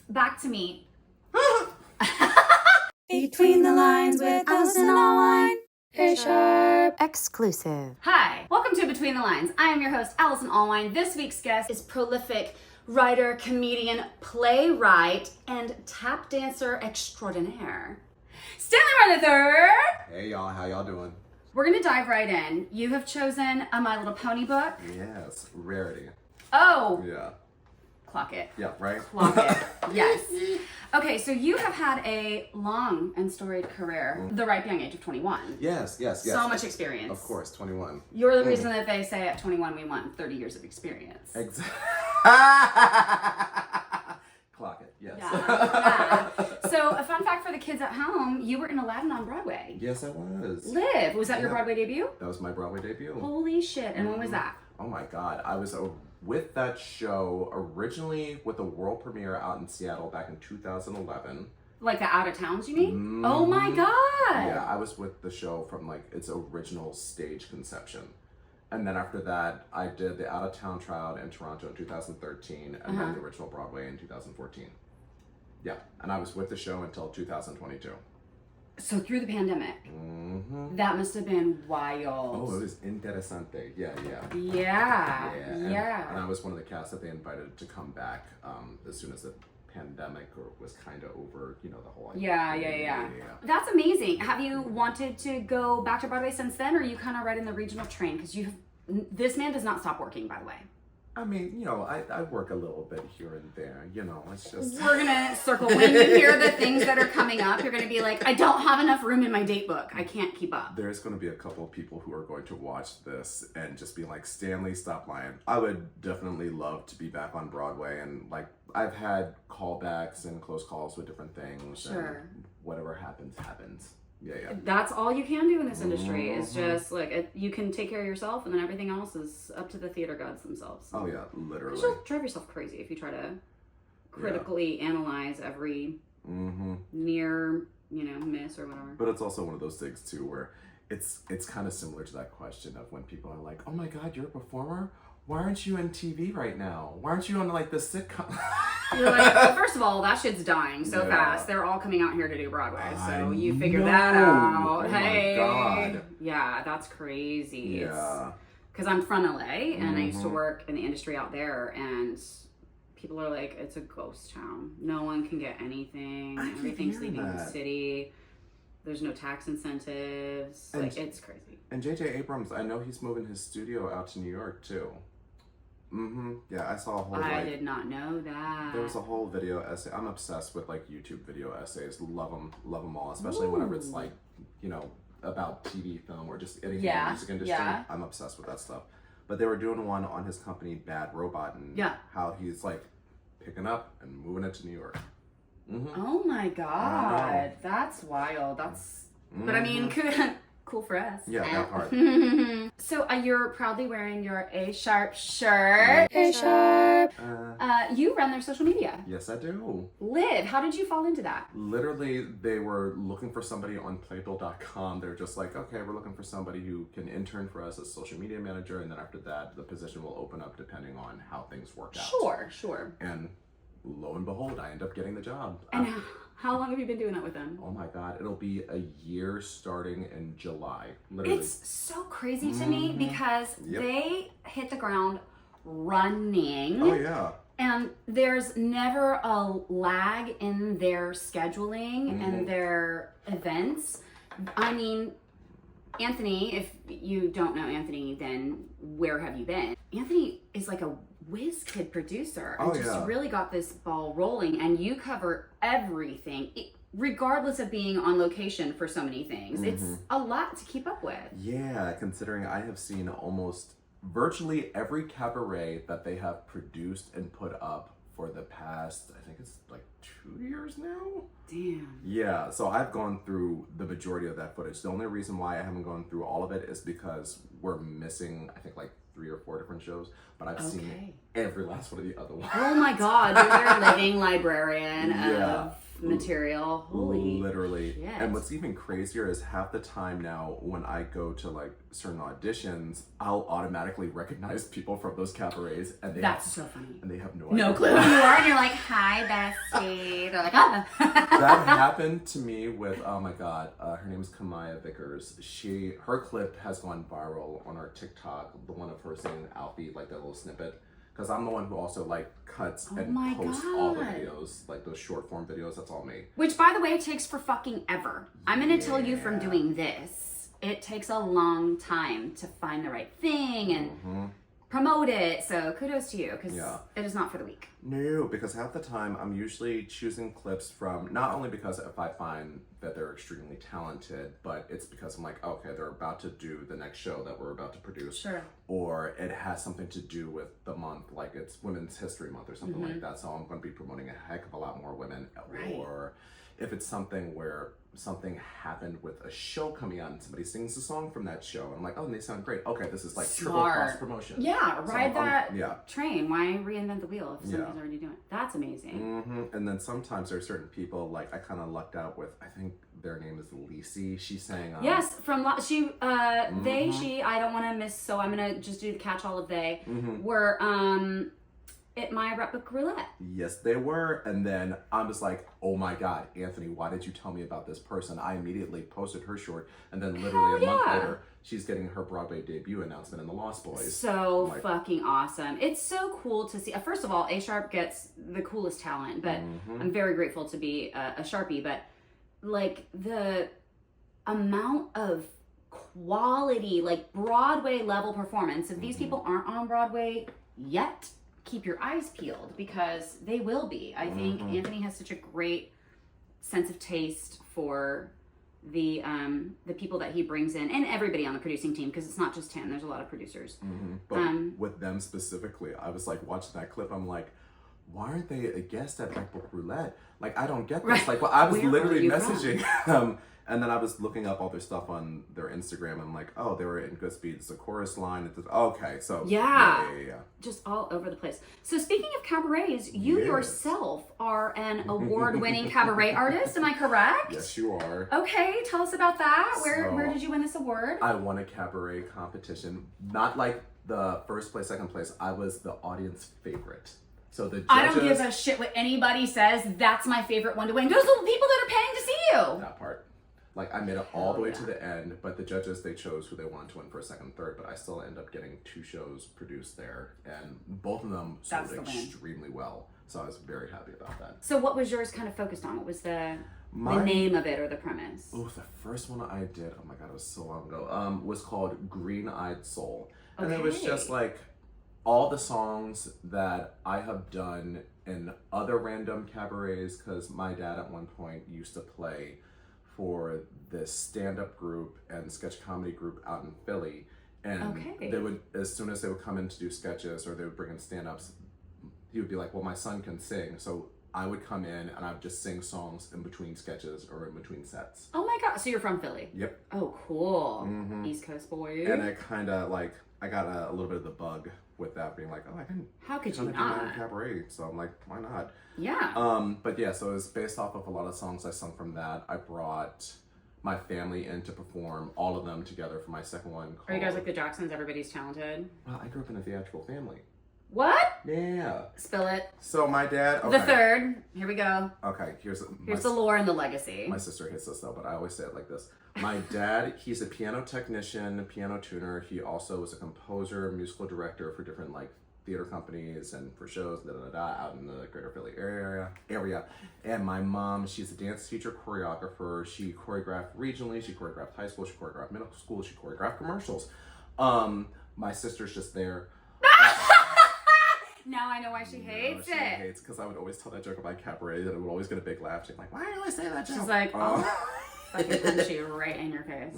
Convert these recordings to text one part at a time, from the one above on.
back to me. Between the Lines with Alison Allwine. Hey Sharp. Exclusive. Hi, welcome to Between the Lines. I am your host, Alison Allwine. This week's guest is prolific writer, comedian, playwright, and tap dancer extraordinaire, Stanley Martin III. Hey y'all, how y'all doing? We're gonna dive right in. You have chosen a My Little Pony book. Yes, rarity. Oh, Yeah. clock it. Yeah, right? Clock it. Yes. Okay, so you have had a long and storied career, the ripe young age of 21. Yes. So much experience. Of course, 21. You're the reason that they say at 21 we want 30 years of experience. Exactly. Clock it, yes. Yeah. So a fun fact for the kids at home, you were in Aladdin on Broadway. Yes, I was. Live. Was that your Yeah. Broadway debut? That was my Broadway debut. Holy shit. And when was that? Oh my God. I was with that show originally with the world premiere out in Seattle back in 2011. Like the out of towns, you mean? Oh my God. Yeah, I was with the show from like its original stage conception. And then after that, I did the out of town tryout in Toronto in 2013 and then the original Broadway in 2014. Yeah, and I was with the show until 2022. So through the pandemic, that must have been wild. Oh, it was interesante. Yeah. Yeah. And I was one of the cast that they invited to come back as soon as the pandemic was kind of over, you know, the whole Yeah. That's amazing. Have you wanted to go back to Broadway since then, or are you kind of right in the regional train? Because this man does not stop working, by the way. I mean, you know, I work a little bit here and there, you know, it's just... We're gonna circle. When you hear the things that are coming up, you're gonna be like, I don't have enough room in my date book. I can't keep up. There's going to be a couple of people who are going to watch this and just be like, Stanley, stop lying. I would definitely love to be back on Broadway, and like, I've had callbacks and close calls with different things. Sure. And whatever happens. Yeah. That's all you can do in this industry is just like, you can take care of yourself and then everything else is up to the theater gods themselves. Oh yeah, literally. You'll drive yourself crazy if you try to critically analyze every near, miss or whatever. But it's also one of those things too where it's kind of similar to that question of when people are like, oh my God, you're a performer? Why aren't you on TV right now? Why aren't you on like the sitcom? You're like, well, first of all, that shit's dying so fast. They're all coming out here to do Broadway, so you figure that out. Oh hey, my God. Yeah, that's crazy. Yeah. Because I'm from LA and I used to work in the industry out there, and people are like, it's a ghost town. No one can get anything. Everything's leaving the city. There's no tax incentives. And, like, it's crazy. And J.J. Abrams, I know he's moving his studio out to New York too. Yeah, I saw a whole. I did not know that. There was a whole video essay. I'm obsessed with like YouTube video essays. Love them all, especially whenever it's like, you know, about TV, film, or just anything in the music industry. Yeah. I'm obsessed with that stuff. But they were doing one on his company Bad Robot and how he's like picking up and moving it to New York. Oh my God, that's wild. That's, but I mean, cool for us. Yeah, that part. So you're proudly wearing your A Sharp shirt. Hey Sharp. You run their social media. Yes, I do. Liv, how did you fall into that? Literally, they were looking for somebody on Playbill.com. They're just like, okay, we're looking for somebody who can intern for us as social media manager, and then after that, the position will open up depending on how things work out. Sure. And lo and behold, I end up getting the job. And how long have you been doing that with them? Oh my God, it'll be a year starting in July. Literally. It's so crazy to me because they hit the ground running. Oh yeah. And there's never a lag in their scheduling and their events. I mean, Anthony, if you don't know Anthony, then where have you been? Anthony is like a whiz kid producer and just really got this ball rolling, and you cover everything, regardless of being on location for so many things. It's a lot to keep up with. Yeah, considering I have seen almost virtually every cabaret that they have produced and put up for the past, I think it's like 2 years now. Damn. Yeah, so I've gone through the majority of that footage. The only reason why I haven't gone through all of it is because we're missing, I think, like 3 or 4 different shows, but I've seen every last one of the other ones. Oh my God, you're their living librarian of material. Holy literally. shit. And what's even crazier is half the time now when I go to like certain auditions, I'll automatically recognize people from those cabarets, and That's so funny. And they have no clue who you are, and you're like, hi, bestie. They're like, ah. That happened to me with, oh my god, her name is Kamaya Vickers. Her clip has gone viral on our TikTok, the one of her saying Alfie, like that little snippet. Because I'm the one who also like cuts and posts all the videos, like those short form videos. That's all me. Which, by the way, takes for fucking ever. I'm gonna tell you from doing this, it takes a long time to find the right thing and promote it. So kudos to you, because it is not for the weak. No, because half the time I'm usually choosing clips from, not only because if I find that they're extremely talented, but it's because I'm like, okay, they're about to do the next show that we're about to produce. Sure. Or it has something to do with the month, like it's Women's History Month or something like that. So I'm going to be promoting a heck of a lot more women. Right. Or if it's something where something happened with a show coming out and somebody sings a song from that show, and I'm like, oh, and they sound great. Okay, this is like triple cross promotion. Yeah, ride that train. Why reinvent the wheel if somebody's already doing it? That's amazing. And then sometimes there are certain people, like I kind of lucked out with, I think their name is Lisi. She sang yes, from they, she, I don't want to miss, so I'm gonna just do the catch-all of they were at my rep book roulette. Yes, they were. And then I was like, oh my god, Anthony, why did you tell me about this person? I immediately posted her short, and then literally a month later she's getting her Broadway debut announcement in The Lost Boys. So fucking awesome. It's so cool to see. First of all, A Sharp gets the coolest talent, but I'm very grateful to be a Sharpie, but like the amount of quality, like Broadway level performance, if these people aren't on Broadway yet, keep your eyes peeled, because they will be. I think Anthony has such a great sense of taste for the people that he brings in, and everybody on the producing team, because it's not just him. There's a lot of producers. But with them specifically, I was like watching that clip. I'm like, why aren't they a guest at Black Book Roulette? Like, I don't get this. Like, well, I was literally messaging them. And then I was looking up all their stuff on their Instagram, and I'm like, oh, they were in Goodspeed's The Chorus Line. Okay, so yeah. Just all over the place. So speaking of cabarets, you yourself are an award-winning cabaret artist. Am I correct? Yes, you are. Okay, tell us about that. Where did you win this award? I won a cabaret competition. Not like the first place, second place. I was the audience favorite. So the judges, I don't give a shit what anybody says. That's my favorite one to win. Those are the people that are paying to see you. That part. Like, I made it all the way to the end, but the judges, they chose who they wanted to win for a second, third, but I still end up getting 2 shows produced there, and both of them sold extremely well. So I was very happy about that. So what was yours kind of focused on? What was the name of it or the premise? Oh, the first one I did, oh my god, it was so long ago, was called Green Eyed Soul. And it was just like all the songs that I have done in other random cabarets, because my dad at one point used to play for this stand-up group and sketch comedy group out in Philly, and they would, as soon as they would come in to do sketches or they would bring in stand-ups, he would be like, well, my son can sing, so I would come in and I would just sing songs in between sketches or in between sets. Oh my god, so you're from Philly? Yep. Oh, cool. East Coast boy. And I kind of like, I got a little bit of the bug with that, being like, oh, I can how could you do not? my own cabaret, so I'm like, why not? Yeah. But yeah, so it was based off of a lot of songs I sung from that. I brought my family in to perform, all of them together for my second one. Are you guys like the Jacksons? Everybody's talented? Well, I grew up in a theatrical family. What? Yeah. Spill it. So my dad. The third. Here we go. Okay, here's the lore and the legacy. My sister hates this though, but I always say it like this. My dad, he's a piano technician, piano tuner. He also was a composer, musical director for different like theater companies and for shows, out in the greater Philly area. And my mom, she's a dance teacher, choreographer. She choreographed regionally, she choreographed high school, she choreographed middle school, she choreographed commercials. My sister's just there. Now I know why she hates it. She hates, because I would always tell that joke about cabaret that it would always get a big laugh. She's like, why do you always say that joke? She's like, fucking punch you right in your face.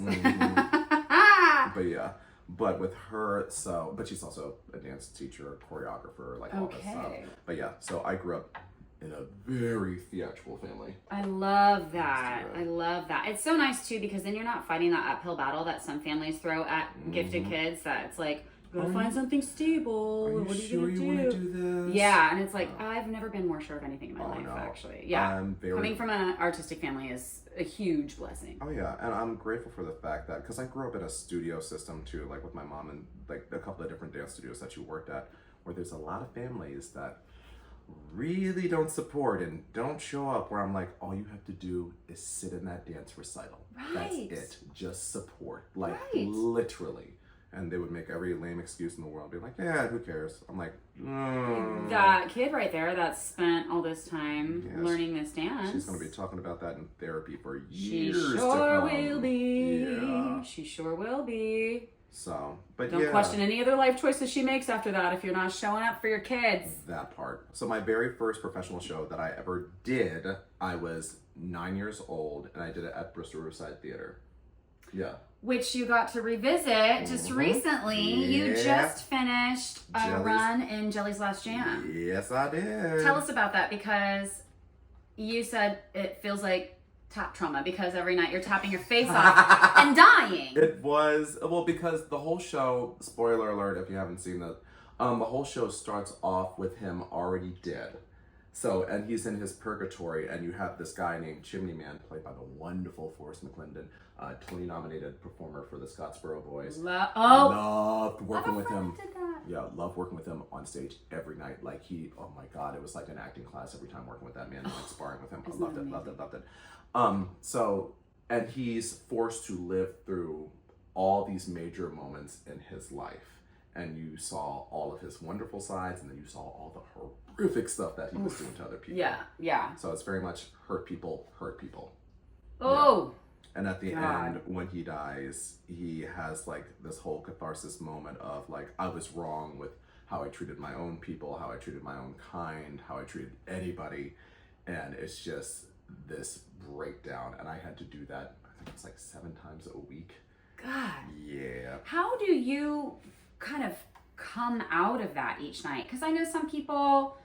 But yeah. But with her, but she's also a dance teacher, choreographer, like all this stuff. But yeah, so I grew up in a very theatrical family. I love that. I love that. It's so nice too, because then you're not fighting that uphill battle that some families throw at gifted kids, that it's like, Gotta find something stable. Are you what are sure you you gonna want to do this? Yeah, and it's like, I've never been more sure of anything in my life, no. actually. Yeah. Coming from an artistic family is a huge blessing. Oh yeah, and I'm grateful for the fact that, because I grew up in a studio system too, like with my mom and like a couple of different dance studios that she worked at, where there's a lot of families that really don't support and don't show up, where I'm like, all you have to do is sit in that dance recital. Right. That's it. Just support. Like, Right. literally. And they would make every lame excuse in the world, be like, yeah, who cares? I'm like, That kid right there that spent all this time Yes. learning this dance. She's going to be talking about that in therapy for She years to sure come. will be. Yeah. She sure will be. So, but Don't yeah. question any other life choices she makes after that if you're not showing up for your kids. That part. So my very first professional show that I ever did, I was 9 years old, and I did it at Bristol Riverside Theater. Yeah. Which you got to revisit just recently. You Yeah. just finished a Jelly's- run in Jelly's Last Jam. Yes, I did. Tell us about that, because you said it feels like tap trauma because every night you're tapping your face off and dying. It was, well, because the whole show, spoiler alert if you haven't seen that, the whole show starts off with him already dead. So, and he's in his purgatory, and you have this guy named Chimney Man, played by the wonderful Forrest McClendon, Tony-nominated performer for the Scottsboro Boys. Loved working with him. Did that. Yeah, loved working with him on stage every night. Like oh my God, it was like an acting class every time working with that man, like sparring with him. I loved it. So, and he's forced to live through all these major moments in his life. And you saw all of his wonderful sides, and then you saw all the horrific stuff that he was doing to other people. Yeah. So it's very much hurt people. Oh. And at the God. end, when he dies, he has like this whole catharsis moment of like, I was wrong with how I treated my own people, how I treated my own kind, how I treated anybody. And it's just this breakdown. And I had to do that, I think it's like 7 times a week. God. Yeah. How do you kind of come out of that each night? Because I know some people,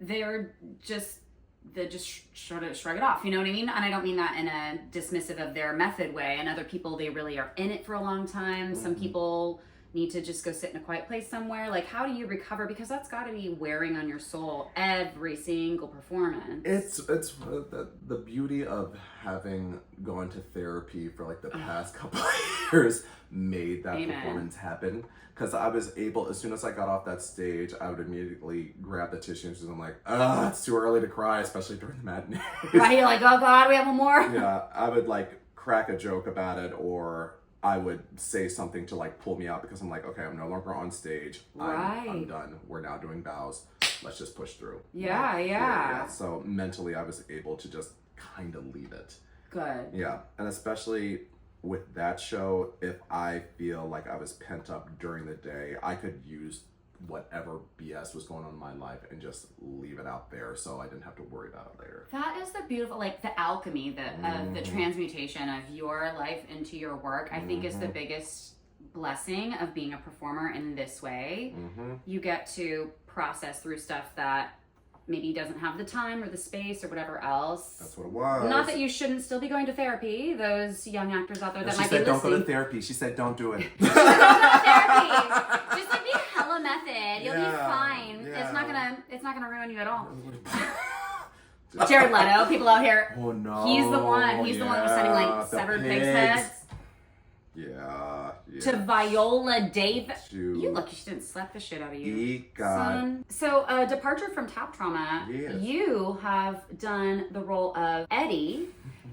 they just sort of shrug it off, you know what I mean? And I don't mean that in a dismissive of their method way. And other people, they really are in it for a long time. Some people need to just go sit in a quiet place somewhere. Like, how do you recover? Because that's got to be wearing on your soul every single performance. It's the beauty of having gone to therapy for like the past couple of years made that Amen. Performance happen. Because I was able, as soon as I got off that stage, I would immediately grab the tissues and I'm like, it's too early to cry, especially during the matinees. Right? You're like, oh God, we have one more. Yeah, I would like crack a joke about it, or I would say something to like pull me out, because I'm like, okay, I'm no longer on stage. Right. I'm done. We're now doing bows. Let's just push through. Yeah. So mentally, I was able to just kind of leave it. Good. Yeah, and especially with that show, if I feel like I was pent up during the day, I could use whatever BS was going on in my life and just leave it out there, so I didn't have to worry about it later. That is the beautiful, like the alchemy, the transmutation of your life into your work. I think is the biggest blessing of being a performer in this way. You get to process through stuff that maybe doesn't have the time or the space or whatever else. That's what it was. Not that you shouldn't still be going to therapy. Those young actors out there that She might be said don't listening. go to therapy. She said don't do it. Don't go to therapy. Just like be hella method. You'll be Yeah, fine. yeah. It's not gonna ruin you at all. Jared Leto, people out here. Oh no. He's the one. He's the one who's sending like the severed pigs. pig's heads Yeah. to Viola Davis. To You lucky she didn't slap the shit out of you. Eat God. Son. So, departure from tap trauma. Yes. You have done the role of Eddie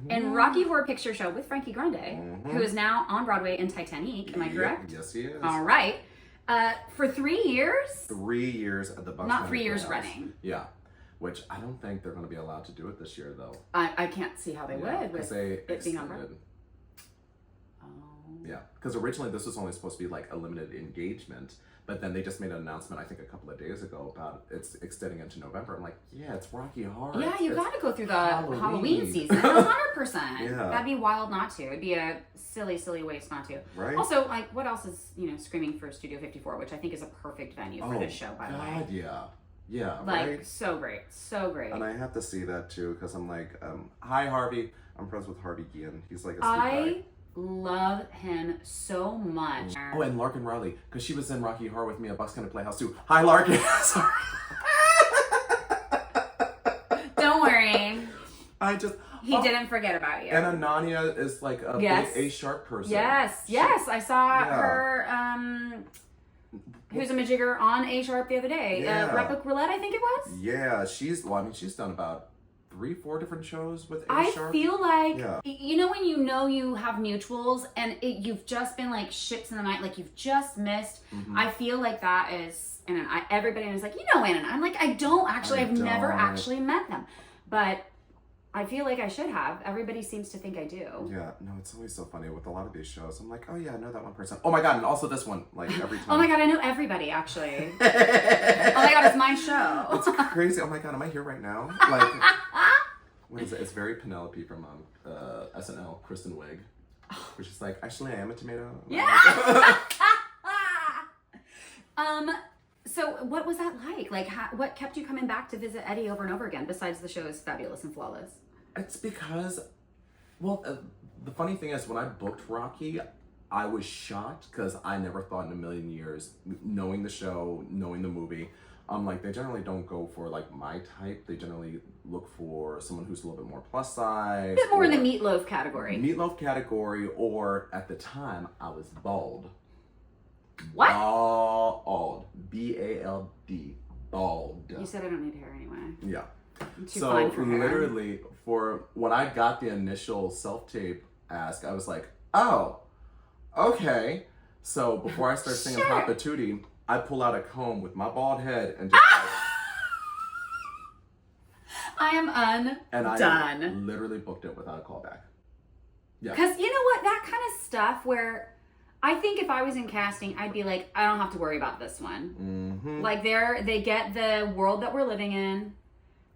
in Rocky Horror Picture Show with Frankie Grande, who is now on Broadway in Titanic. Am I correct? Yes, he is. All right. For 3 years. 3 years at the Bucks. Not 3 years running. Yeah. Which I don't think they're going to be allowed to do it this year, though. I can't see how they would with they it being on Broadway. extended. Yeah, because originally this was only supposed to be like a limited engagement, but then they just made an announcement, I think a couple of days ago, about it's extending into November. I'm like, yeah, it's Rocky Horror. Yeah, you It's got to go through the Halloween. season. 100%. Yeah. That'd be wild not to. It'd be a silly waste not to. Right. Also, like, what else is, screaming for Studio 54, which I think is a perfect venue for this show, by the way. God, yeah. Yeah, Like, right? so great. So great. And I have to see that too, because I'm like, hi Harvey. I'm friends with Harvey Guillen. He's like a sweet I guy. love him so much. Oh, and Larkin Riley, because she was in Rocky Horror with me at Bucks County Playhouse too. Hi, Larkin. Sorry. Don't worry. He didn't forget about you. And Ananya is like a big A-sharp person. Yes. I saw her, who's a majigger on A-sharp the other day. Replic Roulette, I think it was? Yeah, she's done about 3-4 different shows with I A-sharp. feel like, you know when you have mutuals and you've just been like ships in the night, like you've just missed. I feel like that is, and everybody was like, you know Anna. I'm like, I don't actually. I've never actually met them. But I feel like I should have. Everybody seems to think I do. Yeah, no, it's always so funny with a lot of these shows. I'm like, oh yeah, I know that one person. Oh my god, and also this one, like every time. Oh my god, I know everybody actually. Oh my god, it's my show. It's crazy. Oh my god, am I here right now? Like, what is it? It's very Penelope from SNL, Kristen Wiig, which is like, actually, I am a tomato. Yeah. So what was that like? Like, what kept you coming back to visit Eddie over and over again, besides the show is fabulous and flawless? It's because, well, the funny thing is when I booked Rocky, I was shocked because I never thought in a million years, knowing the show, knowing the movie, like they generally don't go for like my type. They generally look for someone who's a little bit more plus size. A bit more in the meatloaf category. Meatloaf category, or at the time, I was bald. What? Bald. B-A-L-D. Bald. You said I don't need hair anyway. Yeah. I'm too fine for hair. Literally, for when I got the initial self-tape ask, I was like, oh, okay. So before I start singing Papa Tootie, I pull out a comb with my bald head and just I am undone. And I literally booked it without a callback. Yeah. Because you know what? That kind of stuff where I think if I was in casting, I'd be like, I don't have to worry about this one. Mm-hmm. Like they get the world that we're living in.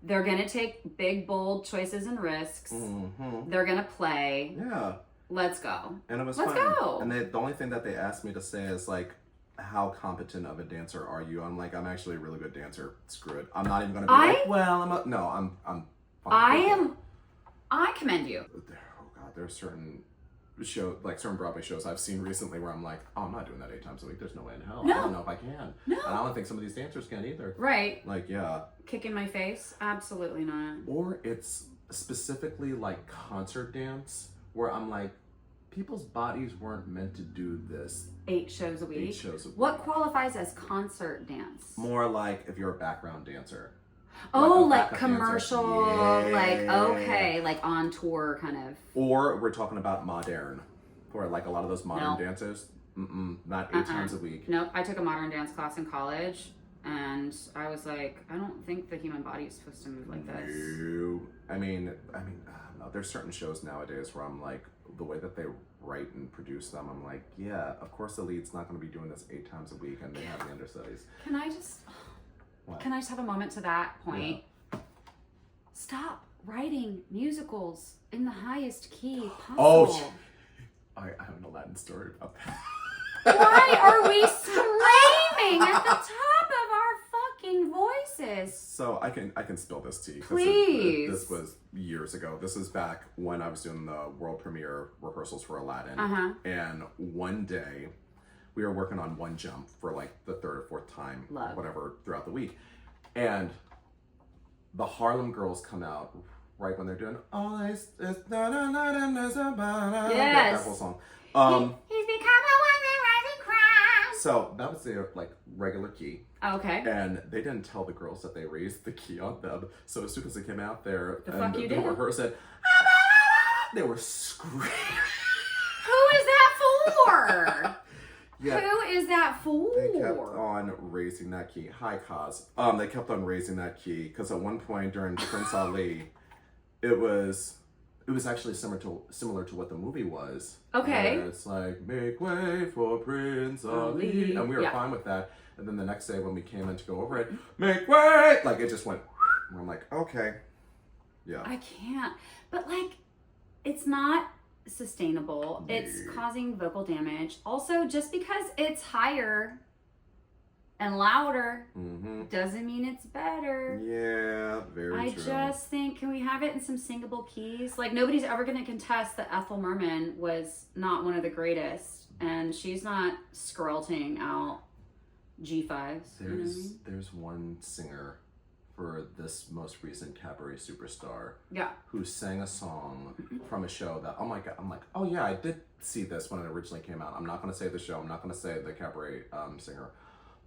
They're going to take big, bold choices and risks. Mm-hmm. They're going to play. Yeah. Let's go. And it was Let's fun. go. And the only thing that they asked me to say is like, how competent of a dancer are you? I'm like, I'm actually a really good dancer. Screw it. I'm not even going to be like, well, I'm fine. I commend you. Oh God, there's certain certain Broadway shows I've seen recently where I'm like, oh, I'm not doing that 8 times a week. There's no way in hell. No. I don't know if I can. No. And I don't think some of these dancers can either. Right. Like, yeah. Kick in my face? Absolutely not. Or it's specifically like concert dance where I'm like, people's bodies weren't meant to do this. 8 shows a week? 8 shows a week. What qualifies as concert dance? More like if you're a background dancer. Oh, like commercial, like, okay, like on tour kind of. Or we're talking about modern, or like a lot of those modern dancers. Not 8 times a week. Nope, I took a modern dance class in college, and I was like, I don't think the human body is supposed to move like this. No. I mean, no, there's certain shows nowadays where I'm like, the way that they write and produce them, I'm like, yeah, of course the lead's not going to be doing this 8 times a week, and they have the understudies. Can I just have a moment to that point? Yeah. Stop writing musicals in the highest key possible. Oh, I have an Aladdin story about that. Why are we screaming at the top of our fucking voices? So I can spill this tea. Please. This was years ago. This is back when I was doing the world premiere rehearsals for Aladdin. And one day, we were working on one jump for like the 3rd or 4th time, whatever, throughout the week. And the Harlem Girls come out right when they're doing yes. That whole song. He's become a one rising crown. So that was their like regular key. Okay. And they didn't tell the girls that they raised the key on them. So as soon as they came out there, the rehearsal said, they were screaming. Who is that for? Yeah. Who is that for? They kept on raising that key. Hi, Kaz. They kept on raising that key because at one point during Prince Ali, it was actually similar to what the movie was. Okay. And it's like, make way for Prince Ali. And we were fine with that. And then the next day when we came in to go over it, make way! Like it just went, and I'm like, okay. Yeah. I can't. But like, it's not sustainable. It's causing vocal damage. Also, just because it's higher and louder Mm-hmm. doesn't mean it's better. Yeah, very true. I just think, can we have it in some singable keys? Like, nobody's ever going to contest that Ethel Merman was not one of the greatest, and she's not scrolting out G5s. There's one singer for this most recent cabaret superstar Yeah. who sang a song from a show that, oh my God, I'm like, oh yeah, I did see this when it originally came out. I'm not going to say the show, I'm not going to say the cabaret singer,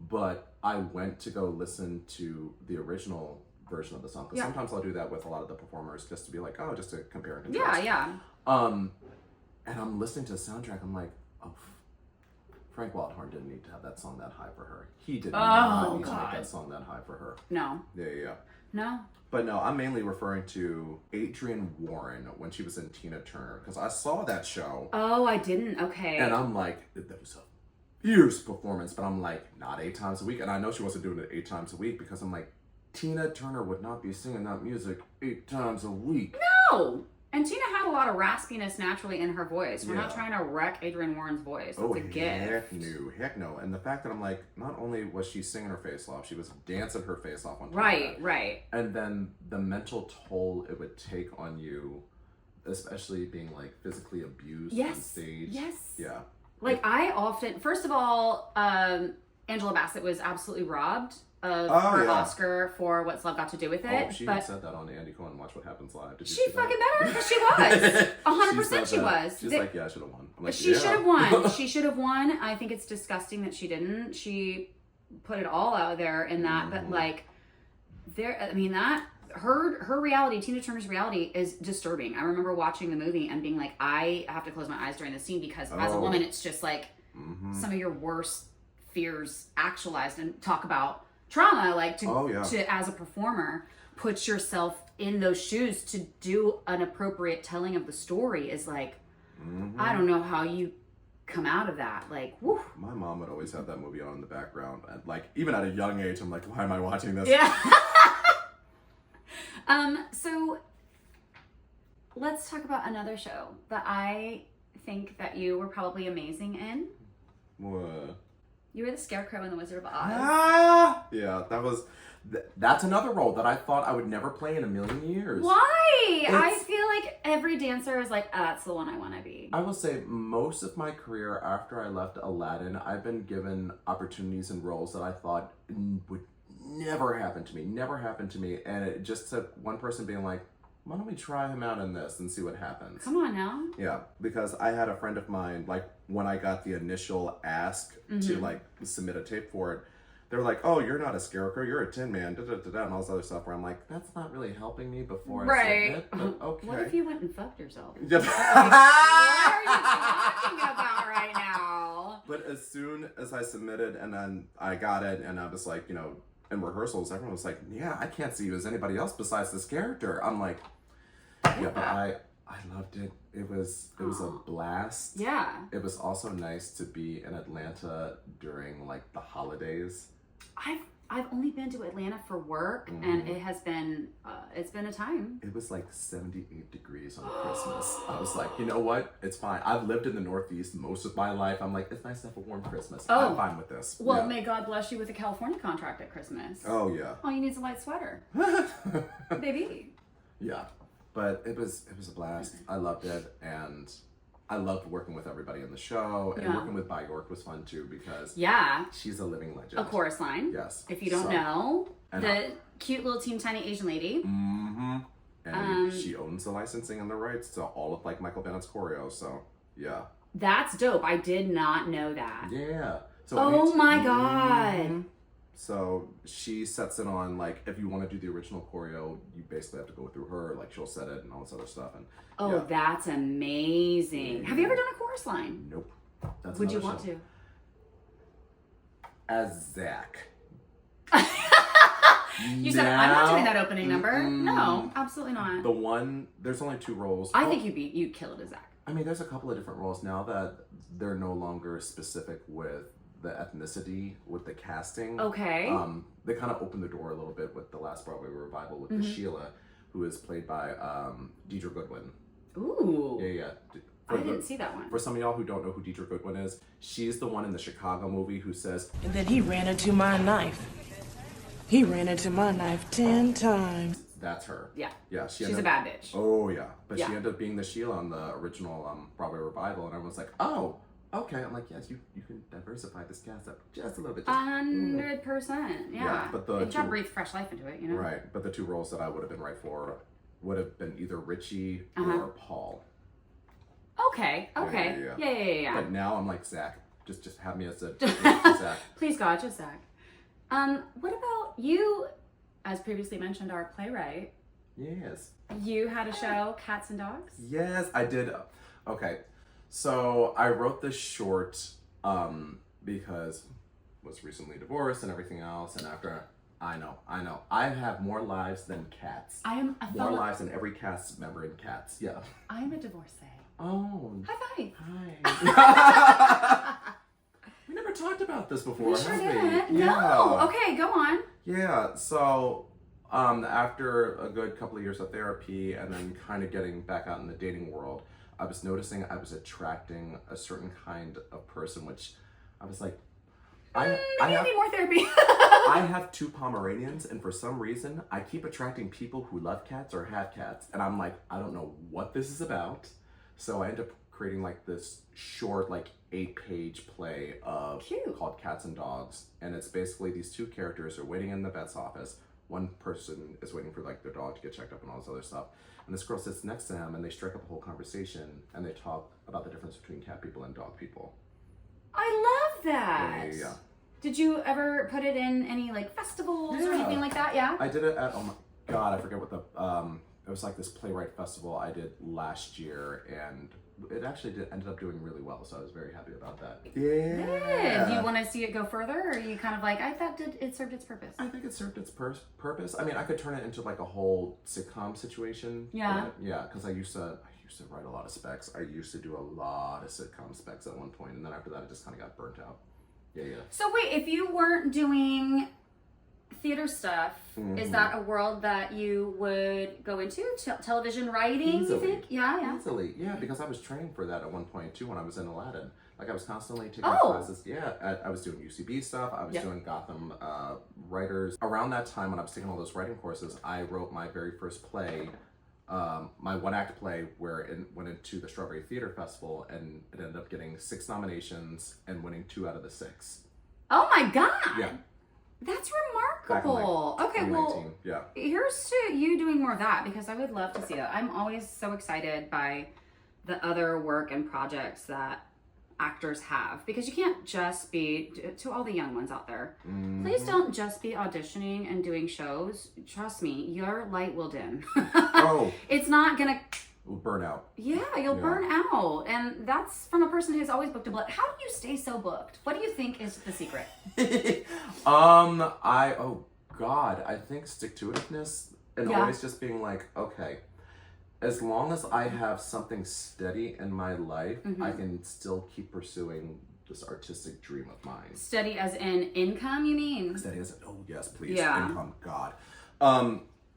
but I went to go listen to the original version of the song, because sometimes I'll do that with a lot of the performers just to be like, oh, just to compare and contrast. Yeah. And I'm listening to the soundtrack, I'm like, oh, Frank Wildhorn didn't need to have that song that high for her. He did not need to make that song that high for her. No. Yeah. No. But no, I'm mainly referring to Adrienne Warren when she was in Tina Turner, because I saw that show. Oh, I didn't. Okay. And I'm like, that was a fierce performance, but I'm like, not 8 times a week. And I know she wasn't doing it 8 times a week, because I'm like, Tina Turner would not be singing that music 8 times a week. No. And Tina had a lot of raspiness naturally in her voice. We're not trying to wreck Adrienne Warren's voice. It's a gift. Heck no. And the fact that I'm like, not only was she singing her face off, she was dancing her face off on top of that. Right. And then the mental toll it would take on you, especially being like physically abused on stage. Yes. Yeah. Like, I often, first of all, Angela Bassett was absolutely robbed of her Oscar for What's Love Got to Do with It. Oh, she said that on Andy Cohen, Watch What Happens Live. Did you she fucking better, because she was. 100% she was. She's like, yeah, I should have won. I'm like, she should have won. She should have won. I think it's disgusting that she didn't. She put it all out there in that, but like, her reality, Tina Turner's reality, is disturbing. I remember watching the movie and being like, I have to close my eyes during the scene, because as a woman, it's just like some of your worst fears actualized, and talk about trauma, like to as a performer, put yourself in those shoes to do an appropriate telling of the story is like, I don't know how you come out of that. Like, whew. My mom would always have that movie on in the background, and like, even at a young age, I'm like, why am I watching this? Yeah. So let's talk about another show that I think that you were probably amazing in. What? You were the Scarecrow in The Wizard of Oz. Yeah, that's another role that I thought I would never play in a million years. Why? I feel like every dancer is like, that's the one I want to be. I will say, most of my career after I left Aladdin, I've been given opportunities and roles that I thought would never happen to me. And it just took one person being like, why don't we try him out in this and see what happens? Come on now. Yeah, because I had a friend of mine, like, when I got the initial ask to, like, submit a tape for it, they were like, oh, you're not a Scarecrow, you're a Tin Man, and all this other stuff, where I'm like, that's not really helping me before I submit, but okay. What if you went and fucked yourself? Yep. What are you talking about right now? But as soon as I submitted, and then I got it, and I was like, you know, in rehearsals, everyone was like, yeah, I can't see you as anybody else besides this character. I'm like, yeah, but I loved it. It was a blast. Yeah. It was also nice to be in Atlanta during like the holidays. I've only been to Atlanta for work, and it has been it's been a time. It was like 78 degrees on Christmas. I was like, you know what? It's fine. I've lived in the Northeast most of my life. I'm like, it's nice to have a warm Christmas. I'm fine with this. Well, may God bless you with a California contract at Christmas. Oh yeah. All you need is a light sweater, baby. Yeah, but it was a blast. I loved it, and I loved working with everybody in the show, and working with Bai York was fun too, because she's a living legend. A chorus line. Yes. If you don't know, the cute little teeny tiny Asian lady. And she owns the licensing and the rights to all of like Michael Bennett's choreo, so yeah. That's dope. I did not know that. Yeah. So oh my God. So she sets it on, like, if you want to do the original choreo, you basically have to go through her, like she'll set it and all this other stuff. And that's amazing. Have you ever done a chorus line? Nope. That's Would you want to? As Zach. You said, I'm not doing that opening number. No, absolutely not. There's only 2 roles. I think you'd kill it as Zach. I mean, there's a couple of different roles now that they're no longer specific with the ethnicity, with the casting. Okay. They kind of opened the door a little bit with the last Broadway revival with the Sheila, who is played by Deidre Goodwin. Ooh. Yeah. I didn't see that one. For some of y'all who don't know who Deidre Goodwin is, she's the one in the Chicago movie who says, And then he ran into my knife. He ran into my knife 10 times. that's her. Yeah. Yeah. She's a bad bitch. Oh, yeah. But Yeah. she ended up being the Sheila on the original Broadway revival. And everyone's like, oh, okay. I'm like, yes, you can diversify this cast up just a little bit. 100%. Yeah. But the It just breathed fresh life into it, you know? Right. But the two roles that I would have been right for would have been either Richie Uh-huh. or Paul. Okay. Yeah. But now I'm like, Zach, just have me as a Zach. Please God, just Zach. What about you, as previously mentioned, our playwright? Yes. You had a show, Cats and Dogs? Yes, I did. Okay. So I wrote this short because I was recently divorced and everything else. And after, I know. I have more lives than cats. More lives than every cast member in Cats. Yeah. I'm a divorcee. Oh. High five. Hi. We never talked about this before, We sure have didn't. we? No. Okay, go on. Yeah, so after a good couple of years of therapy and then kind of getting back out in the dating world, I was noticing I was attracting a certain kind of person, which I was like, I need more therapy. I have 2 Pomeranians, and for some reason, I keep attracting people who love cats or have cats, and I'm like, I don't know what this is about. So I end up creating like this short, like 8-page play called Cats and Dogs, and it's basically these 2 characters are waiting in the vet's office. One person is waiting for like their dog to get checked up and all this other stuff, and this girl sits next to him, and they strike up a whole conversation, and they talk about the difference between cat people and dog people. I love that. Yeah. Did you ever put it in any like festivals or anything like that? Yeah. I did it at, oh my God, I forget what the, it was like this playwright festival I did last year, and it actually ended up doing really well, so I was very happy about that. Yeah. Good. Do you want to see it go further, or are you kind of like, I thought it served its purpose? I think it served its purpose. I mean, I could turn it into like a whole sitcom situation. Yeah. Yeah, because I used to write a lot of specs. I used to do a lot of sitcom specs at one point, and then after that, it just kind of got burnt out. Yeah. So wait, if you weren't doing theater stuff, is that a world that you would go into? Television writing, Easily. you think? Yeah. Easily, yeah, because I was training for that at one point too when I was in Aladdin. Like I was constantly taking classes. Yeah, I was doing UCB stuff. I was doing Gotham writers. Around that time when I was taking all those writing courses, I wrote my very first play, my 1-act play, where it went into the Strawberry Theater Festival, and it ended up getting 6 nominations and winning 2 out of the 6. Oh my God. Yeah. That's Back in, remarkable. like, Okay, 2019. well, Yeah. here's to you doing more of that, because I would love to see that. I'm always so excited by the other work and projects that actors have, because you can't just be, to all the young ones out there, please don't just be auditioning and doing shows. Trust me, your light will dim. Oh. It's not gonna Burn out. Yeah, you'll burn out. And that's from a person who's always booked a book. How do you stay so booked? What do you think is the secret? Oh God, I think stick-to-itiveness and always just being like, okay, as long as I have something steady in my life, I can still keep pursuing this artistic dream of mine. Steady as in income, you mean? Steady as, oh yes, please, Yeah. income, God.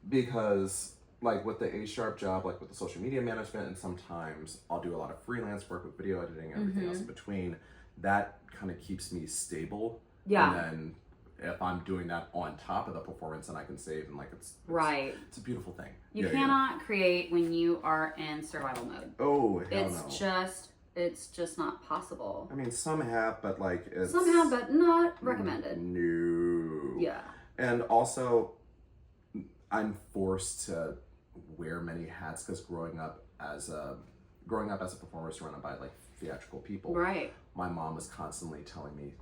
Because like with the A-sharp job, like with the social media management, and sometimes I'll do a lot of freelance work with video editing and everything else in between. That kind of keeps me stable. Yeah. And then if I'm doing that on top of the performance, then I can save, and like it's Right. It's a beautiful thing. You cannot create when you are in survival mode. Oh, hell It's no. it's just not possible. I mean, some have, but like it's Somehow, but not recommended. No. Yeah. And also, I'm forced to wear many hats because growing up as a performer surrounded by like theatrical people, Right. my mom was constantly telling me,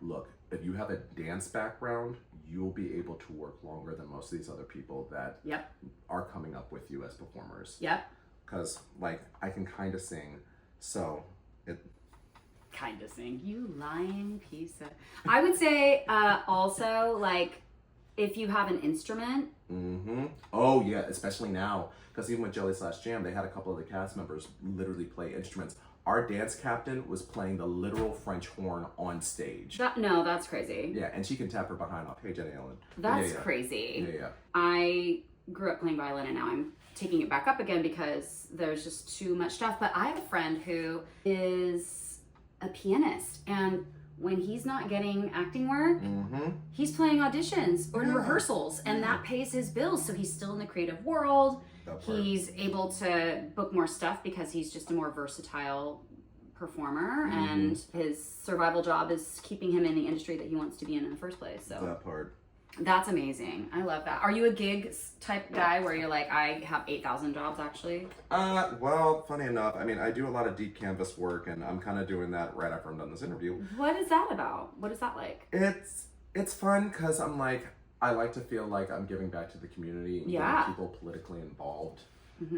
look, if you have a dance background, you'll be able to work longer than most of these other people that are coming up with you as performers. Yep. Because like I can kind of sing, so it Kind of sing. You lying piece of... I would say also, like, if you have an instrument. Oh yeah, especially now, because even with Jelly / Jam, they had a couple of the cast members literally play instruments. Our dance captain was playing the literal French horn on stage. That's crazy. Yeah, and she can tap her behind off. Hey, Jenny Ellen. That's crazy. Yeah. I grew up playing violin, and now I'm taking it back up again because there's just too much stuff. But I have a friend who is a pianist, and when he's not getting acting work, he's playing auditions or in rehearsals, and that pays his bills. So he's still in the creative world. He's able to book more stuff because he's just a more versatile performer, and his survival job is keeping him in the industry that he wants to be in the first place. So that part. That's amazing. I love that. Are you a gig type guy where you're like, I have 8,000 jobs actually? Well, funny enough, I mean, I do a lot of deep canvas work, and I'm kind of doing that right after I'm done this interview. What is that about? What is that like? It's fun because I'm like, I like to feel like I'm giving back to the community and getting people politically involved.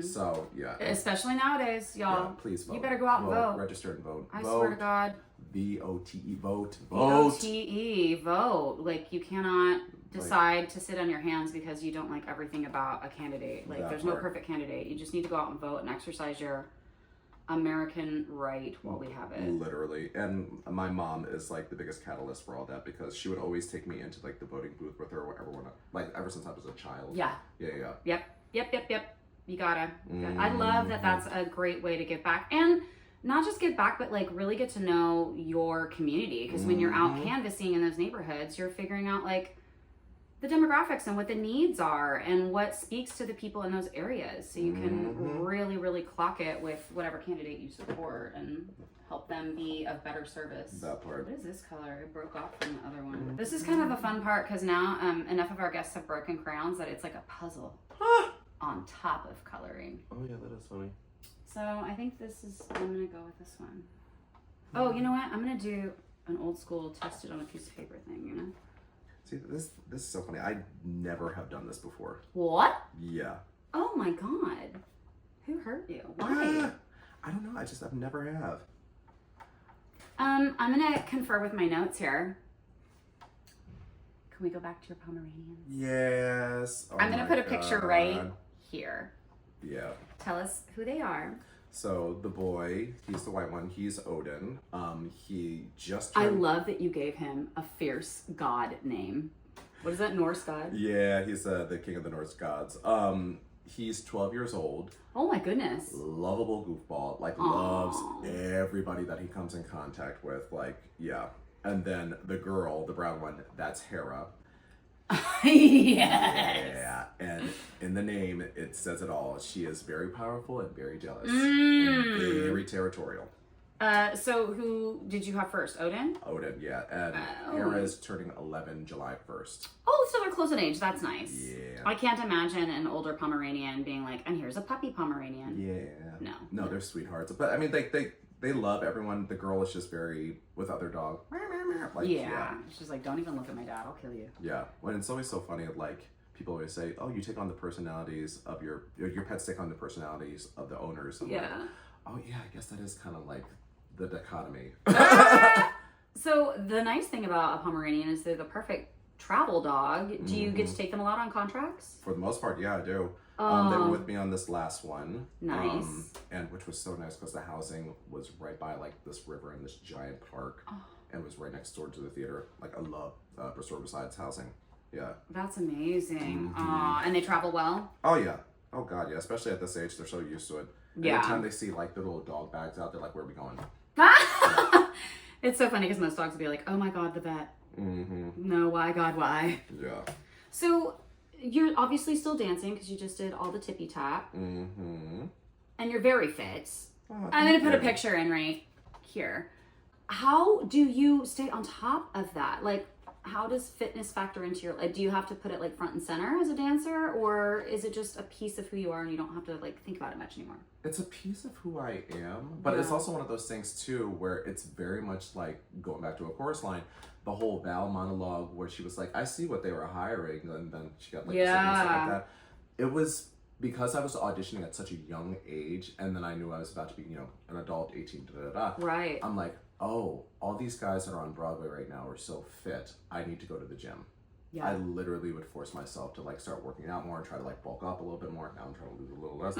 So, yeah. Especially nowadays, y'all. Yeah, please vote. You better go out and vote. Register and vote. I swear to God. VOTE, vote. VOTE, vote. Like, you cannot decide to sit on your hands because you don't like everything about a candidate. Like, there's no perfect candidate. You just need to go out and vote and exercise your American right while we have it. Literally. And my mom is like the biggest catalyst for all that because she would always take me into like the voting booth with her or whatever, like ever since I was a child. Yeah. Yeah. Yep. You gotta. I love that that's a great way to give back. And not just give back, but like really get to know your community. Because when you're out canvassing in those neighborhoods, you're figuring out like the demographics and what the needs are and what speaks to the people in those areas. So you can really, really clock it with whatever candidate you support and help them be of better service. That part. What is this color? It broke off from the other one. This is kind of a fun part because now enough of our guests have broken crayons that it's like a puzzle on top of coloring. Oh yeah, that is funny. So I think I'm gonna go with this one. Oh, you know what? I'm gonna do an old school tested on a piece of paper thing, you know? See, this is so funny. I never have done this before. What? Yeah. Oh my God. Who hurt you? Why? I don't know. I've never have. I'm gonna confer with my notes here. Can we go back to your Pomeranians? Yes. Oh I'm gonna put a picture right here. Yeah. Tell us who they are. So the boy, he's the white one. He's Odin. He just. I love that you gave him a fierce god name. What is that, Norse god? Yeah, he's the king of the Norse gods. He's 12 years old. Oh my goodness. Lovable goofball. Like loves everybody that he comes in contact with. Like yeah. And then the girl, the brown one, that's Hera. Yes. Yeah, and in the name, it says it all. She is very powerful and very jealous and very territorial. So who did you have first? Odin? Odin, yeah. And Hera is turning 11 July 1st. Oh, so they're close in age. That's nice. Yeah. I can't imagine an older Pomeranian being like, and here's a puppy Pomeranian. Yeah. No, they're sweethearts. But I mean, they love everyone. The girl is just very with other dog. Like, yeah. She's like, don't even look at my dad. I'll kill you. Yeah. When it's always so funny, like people always say, oh, you take on the personalities of your pets take on the personalities of the owners. I'm like, oh yeah, I guess that is kind of like the dichotomy. So the nice thing about a Pomeranian is they're the perfect travel dog. Do you get to take them a lot on contracts? For the most part, yeah, I do. They were with me on this last one. Nice. And which was so nice because the housing was right by like this river and this giant park and was right next door to the theater. Like I love Bristol Besides housing. Yeah. That's amazing. And they travel well? Oh yeah. Oh god, yeah. Especially at this age, they're so used to it. Yeah. Every time they see like the little dog bags out, they're like, where are we going? It's so funny because most dogs will be like, oh my god, the vet. No, why God, why? Yeah. So you're obviously still dancing because you just did all the tippy tap. And you're very fit. I'm going to put a picture in right here. How do you stay on top of that? Like, how does fitness factor into your life? Do you have to put it like front and center as a dancer, or is it just a piece of who you are and you don't have to like think about it much anymore? It's a piece of who I am, but it's also one of those things too where it's very much like going back to a chorus line, the whole Val monologue where she was like, I see what they were hiring, and then she got like stuff like that. It was because I was auditioning at such a young age, and then I knew I was about to be, an adult, 18, Right. I'm like, oh, all these guys that are on Broadway right now are so fit. I need to go to the gym. Yeah. I literally would force myself to like start working out more and try to like bulk up a little bit more. Now I'm trying to lose a little less.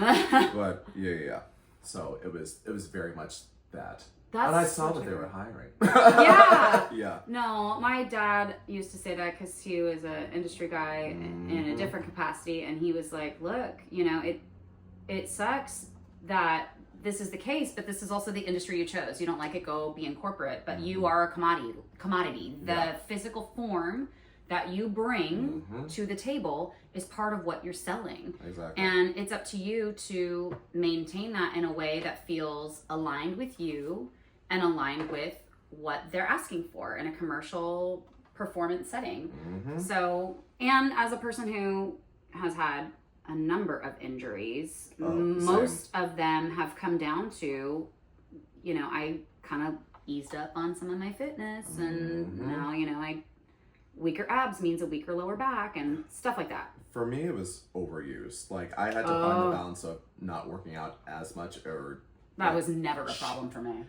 But yeah. So it was very much that. And I saw that they were hiring. Yeah. No, my dad used to say that because he was an industry guy in a different capacity, and he was like, look, it sucks that this is the case, but this is also the industry you chose. You don't like it, go be in corporate, but you are a commodity. The physical form that you bring to the table is part of what you're selling. Exactly. And it's up to you to maintain that in a way that feels aligned with you and aligned with what they're asking for in a commercial performance setting. So, and as a person who has had a number of injuries, most of them have come down to, you know, I kind of eased up on some of my fitness and now, you know, weaker abs means a weaker lower back and stuff like that. For me, it was overuse. Like, I had to find the balance of not working out as much or... That was never a problem for me.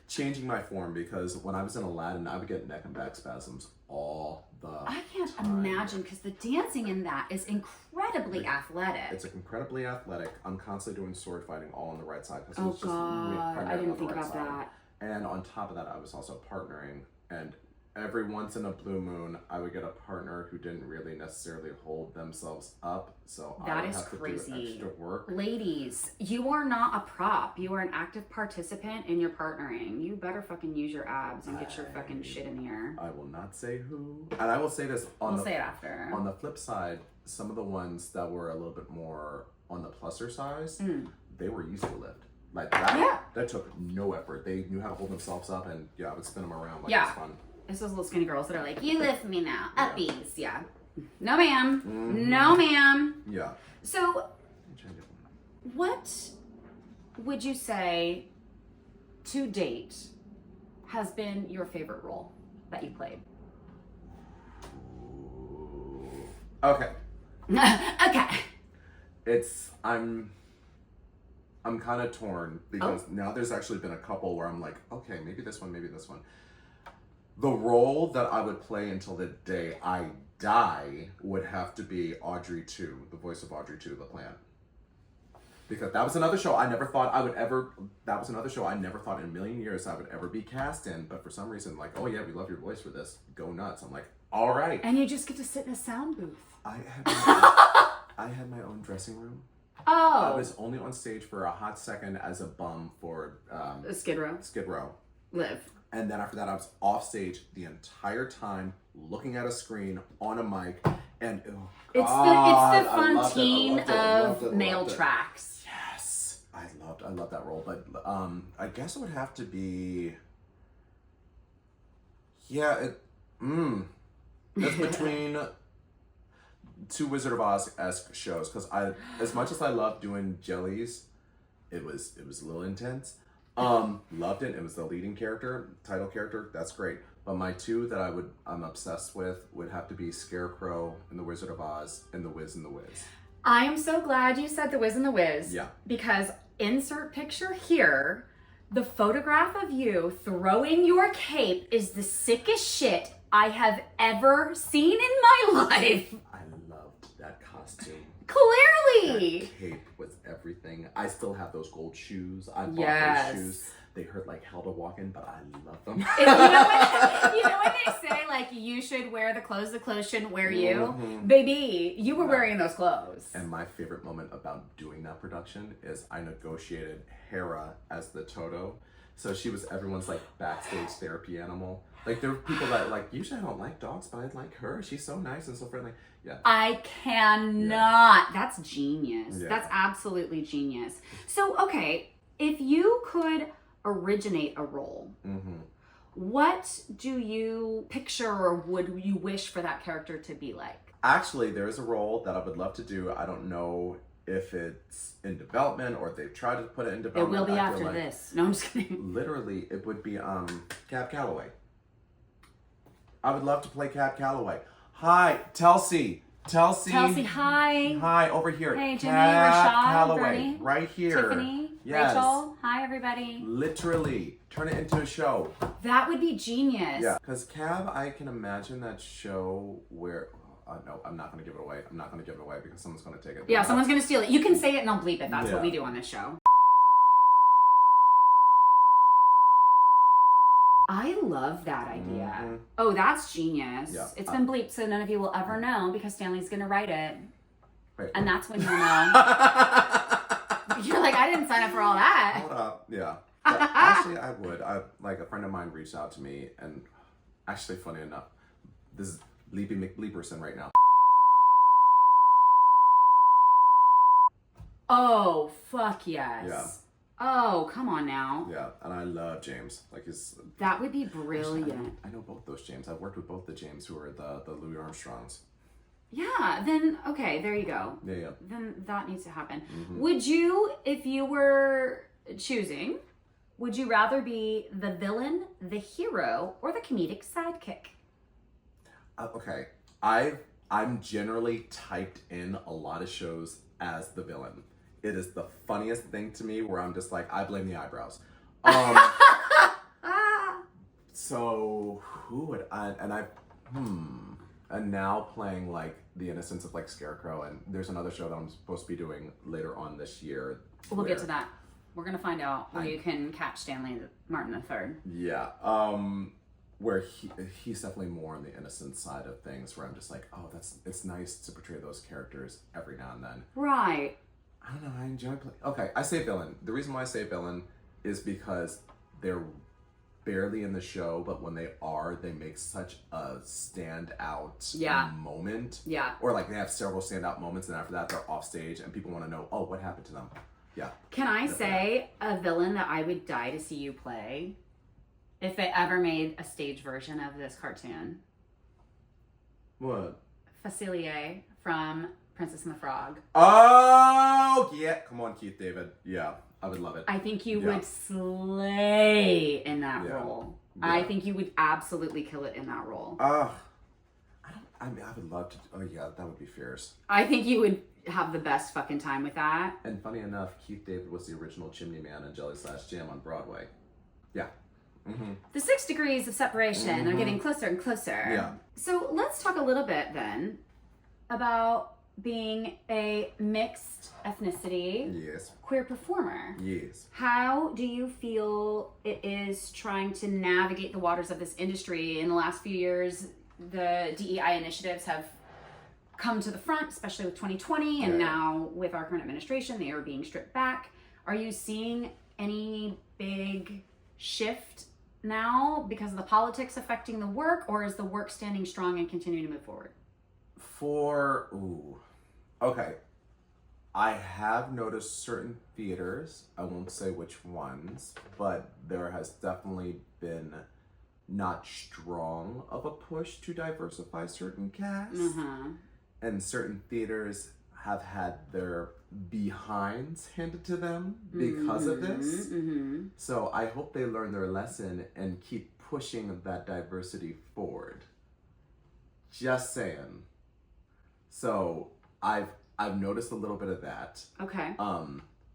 Changing my form, because when I was in Aladdin, I would get neck and back spasms all the I can't imagine, because the dancing in that is incredibly athletic. It's incredibly athletic. I'm constantly doing sword fighting all on the right side. Oh God, I didn't think about that. And on top of that, I was also partnering, and every once in a blue moon, I would get a partner who didn't really necessarily hold themselves up, so I would have to do extra work. Ladies, you are not a prop. You are an active participant in your partnering. You better fucking use your abs and get your fucking shit in the air. I will not say who. And I will say this We'll say it after. On the flip side, some of the ones that were a little bit more on the pluser size, they were easy to lift. Like that, that took no effort. They knew how to hold themselves up, and I would spin them around like it was fun. It's those little skinny girls that are like, you lift me now, uppies. Yeah. No, ma'am. No, ma'am. Yeah. So, what would you say to date has been your favorite role that you played? Okay. Okay. I'm kind of torn because now there's actually been a couple where I'm like, okay, maybe this one, maybe this one. The role that I would play until the day I die would have to be Audrey 2, the voice of Audrey 2, The Plan. Because that was another show I never thought I would ever, that was another show I never thought in a million years I would ever be cast in, but for some reason, like, oh yeah, we love your voice for this, go nuts. I'm like, all right. And you just get to sit in a sound booth. I had my own dressing room. Oh. I was only on stage for a hot second as a bum for Skid Row. Skid Row. Live. And then after that, I was off stage the entire time, looking at a screen on a mic, and it's the Fontaine of male tracks. Yes, I loved that role. But I guess it would have to be, it's between two Wizard of Oz-esque shows, because as much as I love doing Jellies, it was a little intense. Loved it. It was the leading title character. That's great. But my two that I'm obsessed with would have to be Scarecrow in The Wizard of Oz and The Wiz in the Wiz. I am so glad you said The Wiz in the Wiz. Yeah. Because insert picture here, the photograph of you throwing your cape is the sickest shit I have ever seen in my life. I loved that costume. Clearly. That cape was everything. I still have those gold shoes. I bought those shoes. They hurt like hell to walk in, but I love them. You know when they say, like, you should wear the clothes shouldn't wear you? Baby, you were wearing those clothes. And my favorite moment about doing that production is I negotiated Hera as the Toto. So she was everyone's, like, backstage therapy animal. Like, there were people that, like, usually I don't like dogs, but I like her. She's so nice and so friendly. Yeah. I cannot. Yeah. That's genius. Yeah. That's absolutely genius. So, okay, if you could originate a role, what do you picture or would you wish for that character to be like? Actually, there is a role that I would love to do. I don't know if it's in development or if they've tried to put it in development. It will be after this. No, I'm just kidding. Literally, it would be Cab Calloway. I would love to play Cab Calloway. Hi, Telsey, hi. Hi, over here. Hey, Jimmy, Cab Rashad, Calloway, Bernie, right here. Tiffany, yes. Rachel. Hi, everybody. Literally, turn it into a show. That would be genius. Yeah, because Cab, I can imagine that show where... no, I'm not going to give it away. I'm not going to give it away because someone's going to take it. Yeah, someone's going to steal it. You can say it and I'll bleep it. That's what we do on this show. I love that idea. Oh, that's genius. Yeah. It's been bleeped, so none of you will ever know because Stanley's going to write it. Wait. And that's when you'll know. You're like, I didn't sign up for all that. Hold up. Yeah. But actually, I would. Like, a friend of mine reached out to me, and actually, funny enough, this is Leapy McLeaperson right now. Oh, fuck yes. Yeah. Oh, come on now. Yeah, and I love James. Like, That would be brilliant. Actually, I know both those James. I've worked with both the James who are the Louis Armstrongs. Yeah, then, okay, there you go. Yeah. Then that needs to happen. Mm-hmm. Would you, if you were choosing, would you rather be the villain, the hero, or the comedic sidekick? Okay. I'm generally typed in a lot of shows as the villain. It is the funniest thing to me where I'm just like, I blame the eyebrows. So who would I, and now playing like the innocence of like Scarecrow, and there's another show that I'm supposed to be doing later on this year. We'll get to that. We're gonna find out where you can catch Stanley Martin III. Yeah. Where he's definitely more on the innocent side of things, where I'm just like, oh, it's nice to portray those characters every now and then. Right. I don't know, I enjoy playing. Okay, I say villain. The reason why I say villain is because they're barely in the show, but when they are, they make such a standout moment. Yeah. Or like they have several standout moments, and after that they're off stage, and people want to know, oh, what happened to them? Yeah. Can I say a villain that I would die to see you play if they ever made a stage version of this cartoon? What? Facilier from Princess and the Frog. Oh, yeah. Come on, Keith David. Yeah, I would love it. I think you would slay in that role. Yeah. I think you would absolutely kill it in that role. I would love to. Oh, yeah, that would be fierce. I think you would have the best fucking time with that. And funny enough, Keith David was the original Chimney Man in Jelly / Jam on Broadway. Yeah. Mm-hmm. The 6 degrees of separation are getting closer and closer. Yeah. So let's talk a little bit then about being a mixed ethnicity Yes. queer performer. Yes. How do you feel it is trying to navigate the waters of this industry? In the last few years, the DEI initiatives have come to the front, especially with 2020, and now with our current administration, they are being stripped back. Are you seeing any big shift now because of the politics affecting the work, or is the work standing strong and continuing to move forward? Okay. I have noticed certain theaters, I won't say which ones, but there has definitely been not strong of a push to diversify certain casts. Mm-hmm. And certain theaters have had their behinds handed to them because of this. Mm-hmm. So I hope they learn their lesson and keep pushing that diversity forward. Just saying. So I've noticed a little bit of that. Okay.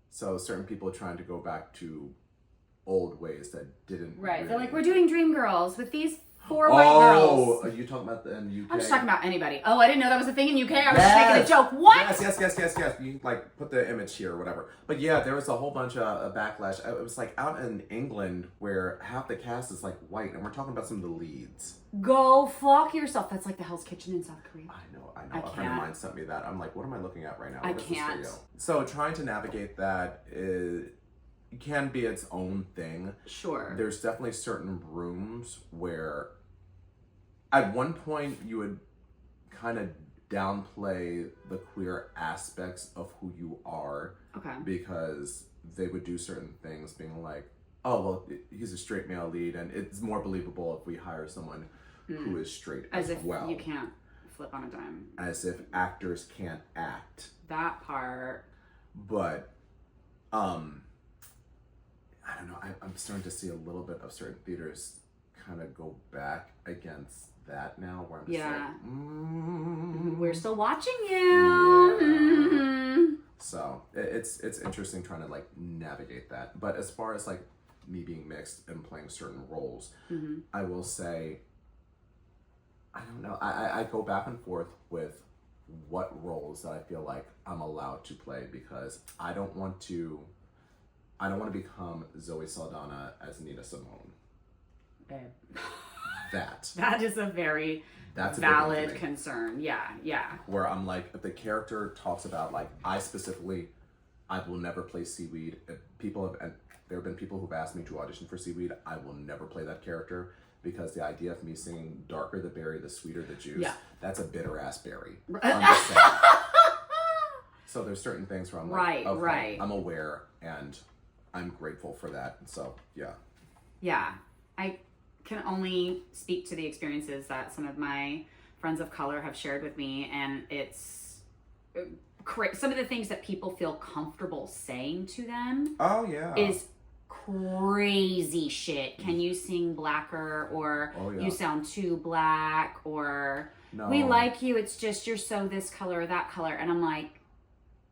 So certain people trying to go back to old ways that didn't. Right. Really... They're like, we're doing Dreamgirls with these 4 white girls. Oh, are you talking about the UK? I'm just talking about anybody. Oh, I didn't know that was a thing in UK. I was just making a joke. What? Yes. You like put the image here or whatever. But yeah, there was a whole bunch of backlash. It was like out in England where half the cast is like white, and we're talking about some of the leads. Go fuck yourself. That's like the Hell's Kitchen in South Korea. I know. A friend of mine sent me that. I'm like, what am I looking at right now? I What is this can't. video? So trying to navigate that can be its own thing. Sure. There's definitely certain rooms where at one point you would kind of downplay the queer aspects of who you are. Okay. Because they would do certain things being like, oh, well, he's a straight male lead, and it's more believable if we hire someone who is straight as if well. You can't flip on a dime. As if actors can't act. That part. But, I don't know, I'm starting to see a little bit of certain theaters kind of go back against that now, where I'm just like, we're still watching you. Yeah. Mm-hmm. So it's interesting trying to like navigate that. But as far as like me being mixed and playing certain roles, I will say, I don't know, I go back and forth with what roles that I feel like I'm allowed to play, because I don't want to become Zoe Saldana as Nina Simone. Babe. that. That is a very That's a big one for valid me. concern. Yeah, yeah. Where I'm like, if the character talks about like, I will never play Seaweed. If and there have been people who've asked me to audition for Seaweed, I will never play that character because the idea of me singing darker the berry, the sweeter the juice, that's a bitter ass berry. I'm just saying. So there's certain things where I'm like, okay, I'm aware and I'm grateful for that. So yeah. Yeah. I can only speak to the experiences that some of my friends of color have shared with me, and it's some of the things that people feel comfortable saying to them. Oh yeah. Is crazy shit. Can you sing blacker, or you sound too black, or we like you, it's just you're so this color or that color. And I'm like,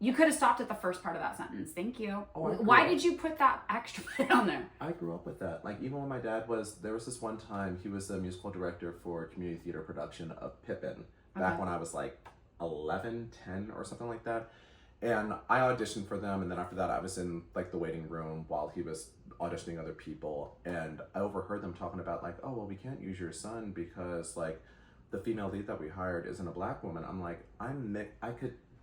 you could have stopped at the first part of that sentence. Thank you. Why did you put that extra bit on there? I grew up with that. Like, even when my dad there was this one time, he was the musical director for a community theater production of Pippin, back when I was like 11, 10 or something like that. And I auditioned for them, and then after that I was in like the waiting room while he was auditioning other people, and I overheard them talking about like, oh, well, we can't use your son because like the female lead that we hired isn't a black woman. I'm like,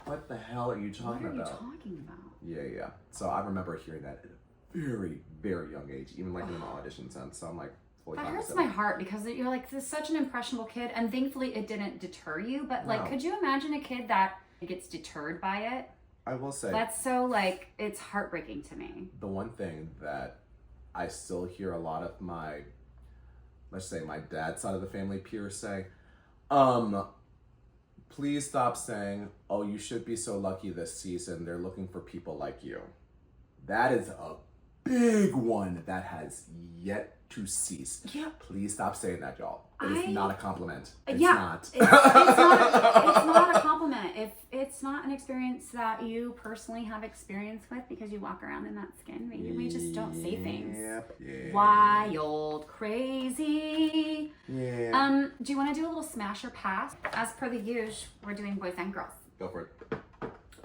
what the hell are you talking about? What are you talking about? Yeah. So I remember hearing that at a very, very young age, even like in an audition sense. So I'm like, that hurts my heart because you're like, this is such an impressionable kid, and thankfully it didn't deter you. But like, could you imagine a kid that gets deterred by it? I will say that's so like, it's heartbreaking to me. The one thing that I still hear a lot of my, let's say my dad's side of the family peers say, please stop saying, oh, you should be so lucky this season. They're looking for people like you. That is a big one that has yet to cease. Yeah. Please stop saying that, y'all. It is not a compliment. It's not. It's not a compliment. If it's not an experience that you personally have experience with because you walk around in that skin, we just don't say things. Yeah. Wild, crazy. Yeah. Do you want to do a little smash or pass? As per the usual, we're doing boys and girls. Go for it.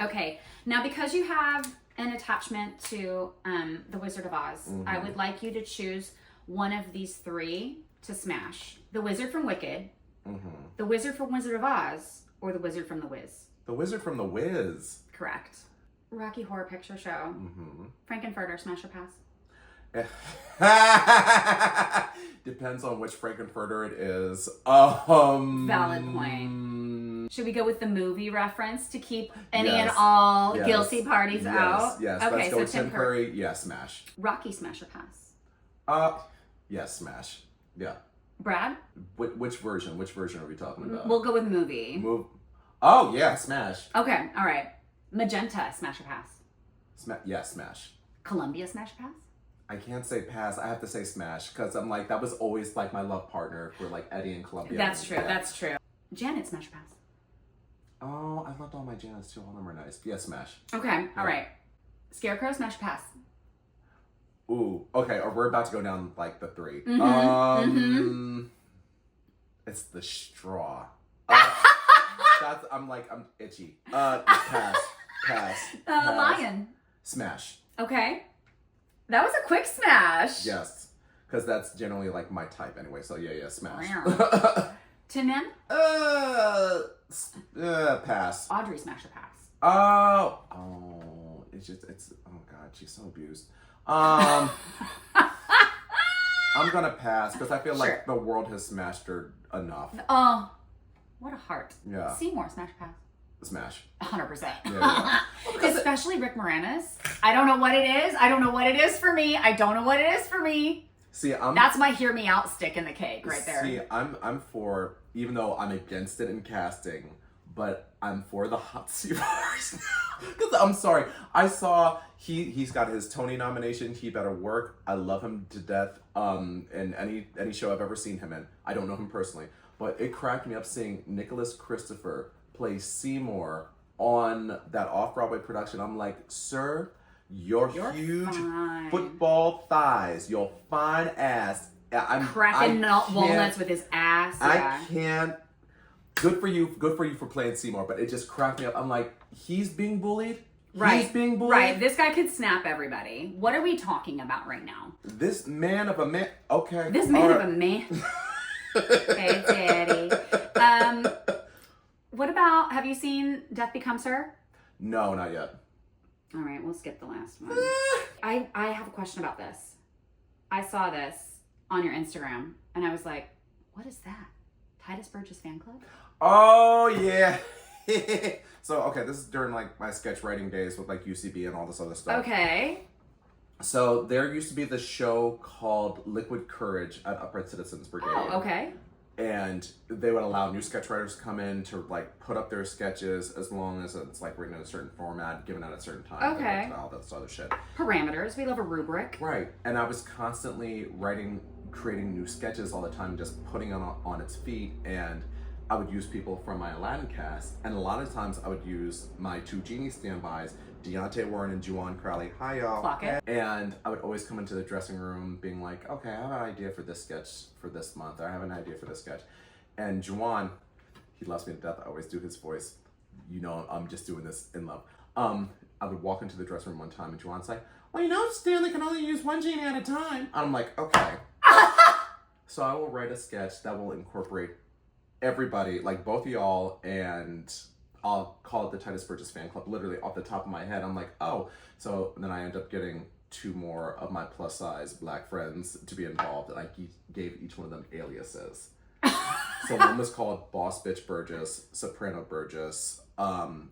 Okay. Now, because you have an attachment to The Wizard of Oz, I would like you to choose one of these three to smash. The Wizard from Wicked, The Wizard from Wizard of Oz, or The Wizard from The Wiz. The Wizard from The Wiz. Correct. Rocky Horror Picture Show. Frankenfurter, smash or pass? Depends on which Frankenfurter it is. Valid point. Should we go with the movie reference to keep any and all guilty parties out? Yes. Okay, Let's go with Tim Curry. Yeah, smash. Rocky, smash or pass? Yes, smash. Yeah. Brad? Which version? Which version are we talking about? We'll go with movie. Oh, yeah, smash. Okay, all right. Magenta, smash or pass? Smash. Columbia, smash or pass? I can't say pass. I have to say smash because I'm like, that was always like my love partner for like Eddie and Columbia. That's true. That's true. Janet, smash or pass? Oh, I loved all my Janets too. All of them were nice. Yeah, smash. Okay, all right. Scarecrow, smash or pass? Ooh, okay. We're about to go down like the three. It's the straw. I'm itchy. Pass. Lion. Smash. Okay. That was a quick smash. Yes. Because that's generally like my type anyway. So yeah, smash. Tin Man? Pass. Audrey, smash or pass? Oh, oh God, she's so abused. I'm gonna pass because I feel like the world has smashed her enough. Oh, what a heart. Yeah. Seymour, smash or pass? Smash. 100%. Yeah. Especially Rick Moranis. I don't know what it is. I don't know what it is for me. See, that's my hear me out stick in the cake right there. See, I'm for, even though I'm against it in casting, but I'm for the hot Seymours. Because I'm sorry, I saw he's got his Tony nomination. He better work. I love him to death. In any show I've ever seen him in. I don't know him personally, but it cracked me up seeing Nicholas Christopher play Seymour on that off-Broadway production. I'm like, sir, your huge football thighs, your fine ass. I'm cracking walnuts with his ass. I can't. Good for you for playing Seymour, but it just cracked me up. I'm like, he's being bullied? Right. He's being bullied? Right. This guy could snap everybody. What are we talking about right now? This man of a man. Okay. This man of a man. Hey, Daddy. What about, have you seen Death Becomes Her? No, not yet. All right, we'll skip the last one. I have a question about this. I saw this on your Instagram, and I was like, what is that? Titus Burgess fan club? Oh, yeah. So, okay, this is during, like, my sketch writing days with, like, UCB and all this other stuff. Okay. So, there used to be this show called Liquid Courage at Upright Citizens Brigade. Oh, okay. And they would allow new sketch writers to come in to, like, put up their sketches as long as it's, like, written in a certain format, given at a certain time. Okay. All that other shit. Parameters. We love a rubric. Right. And I was constantly creating new sketches all the time, just putting it on its feet. And I would use people from my Aladdin cast. And a lot of times I would use my two Genie standbys, Deontay Warren and Juwan Crowley. Hi, y'all. Clock it. And I would always come into the dressing room being like, okay, I have an idea for this sketch for this month. I have an idea for this sketch. And Juwan, he loves me to death. I always do his voice. You know, I'm just doing this in love. I would walk into the dressing room one time and Juwan's like, well, you know, Stanley can only use one Genie at a time. I'm like, okay. So I will write a sketch that will incorporate everybody, like both of y'all, and I'll call it the Titus Burgess fan club, literally off the top of my head. I'm like, oh. So then I end up getting 2 more of my plus size black friends to be involved, and I gave each one of them aliases. So one was called Boss Bitch Burgess, Soprano Burgess,